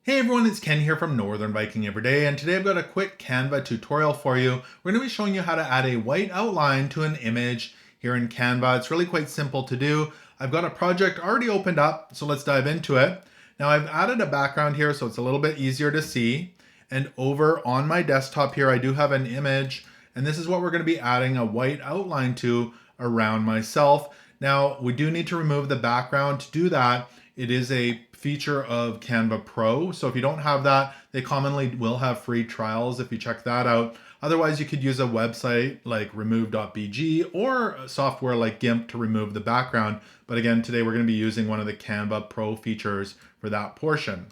Hey everyone, it's Ken here from Northern Viking Everyday, and today I've got a quick Canva tutorial for you. We're going to be showing you how to add a white outline to an image here in Canva. It's really quite simple to do. I've got a project already opened up, so let's dive into it. Now I've added a background here so it's a little bit easier to see. And over on my desktop here, I do have an image, and this is what we're going to be adding a white outline to around myself. Now we do need to remove the background. To do that, it is a feature of Canva Pro. So if you don't have that, they commonly will have free trials if you check that out. Otherwise, you could use a website like remove.bg or software like GIMP to remove the background. But again, today we're going to be using one of the Canva Pro features for that portion.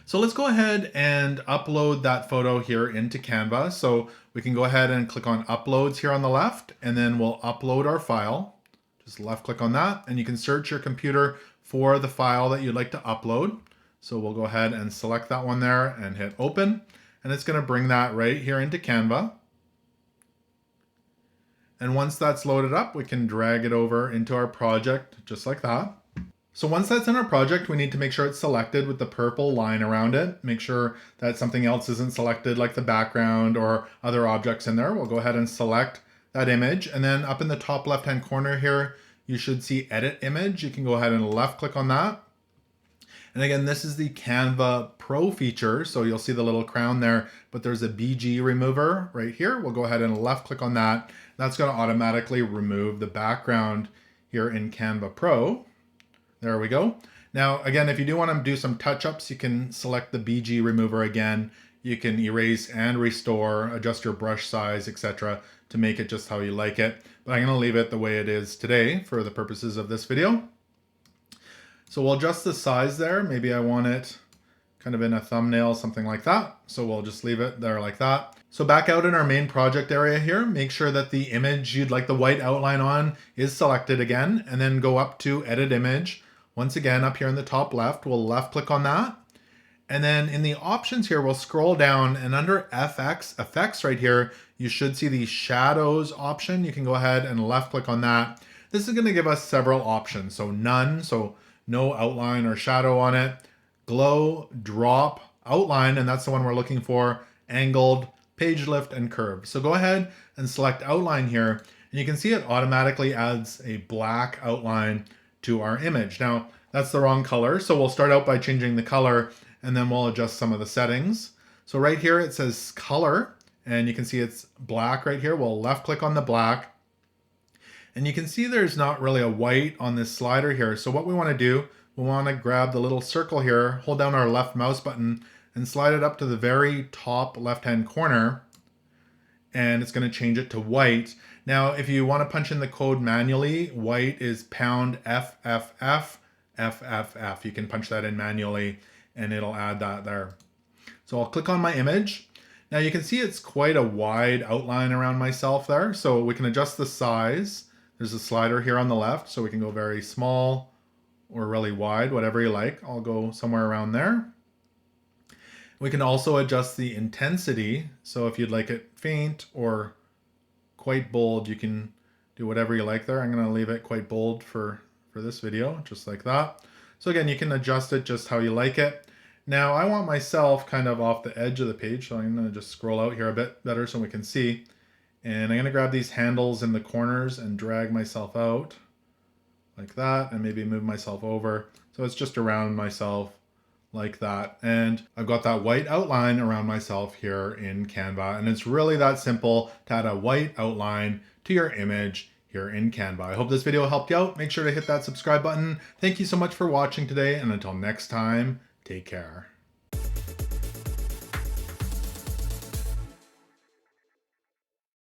So let's go ahead and upload that photo here into Canva. So we can go ahead and click on Uploads here on the left, and then we'll upload our file. Just left click on that, and you can search your computer for the file that you'd like to upload. So we'll go ahead and select that one there and hit open, and it's going to bring that right here into Canva. And once that's loaded up, we can drag it over into our project just like that. So once that's in our project, we need to make sure it's selected with the purple line around it. Make sure that something else isn't selected like the background or other objects in there. We'll go ahead and select that image, and then up in the top left hand corner here, you should see edit image. You can go ahead and left click on that. And again, this is the Canva Pro feature. So you'll see the little crown there, but there's a BG remover right here. We'll go ahead and left click on that. That's going to automatically remove the background here in Canva Pro. There we go. Now, again, if you do want to do some touch-ups, you can select the BG remover again. You can erase and restore, adjust your brush size, etc. to make it just how you like it. But I'm going to leave it the way it is today for the purposes of this video. So we'll adjust the size there. Maybe I want it kind of in a thumbnail, something like that. So we'll just leave it there like that. So back out in our main project area here, make sure that the image you'd like the white outline on is selected again, and then go up to Edit Image. Once again, up here in the top left, we'll left click on that. And then in the options here, we'll scroll down, and under FX, effects right here, you should see the shadows option. You can go ahead and left click on that. This is going to give us several options. So none, so no outline or shadow on it. Glow, drop, outline, and that's the one we're looking for. Angled, page lift, and curve. So go ahead and select outline here, and you can see it automatically adds a black outline to our image. Now, that's the wrong color, so we'll start out by changing the color, and then we'll adjust some of the settings. So right here it says color, and you can see it's black right here. We'll left click on the black, and you can see there's not really a white on this slider here. So what we want to do, we want to grab the little circle here, hold down our left mouse button, and slide it up to the very top left hand corner, and it's going to change it to white. Now, if you want to punch in the code manually, white is pound FFF FFF. You can punch that in manually, and it'll add that there. So I'll click on my image. Now you can see it's quite a wide outline around myself there. So we can adjust the size. There's a slider here on the left, so we can go very small or really wide, whatever you like. I'll go somewhere around there. We can also adjust the intensity. So if you'd like it faint or quite bold, you can do whatever you like there. I'm going to leave it quite bold for this video, just like that. So again, you can adjust it just how you like it. Now I want myself kind of off the edge of the page, so I'm going to just scroll out here a bit better so we can see. And I'm going to grab these handles in the corners and drag myself out like that, and maybe move myself over. So it's just around myself like that. And I've got that white outline around myself here in Canva. And it's really that simple to add a white outline to your image here in Canva. I hope this video helped you out. Make sure to hit that subscribe button. Thank you so much for watching today, and until next time, take care.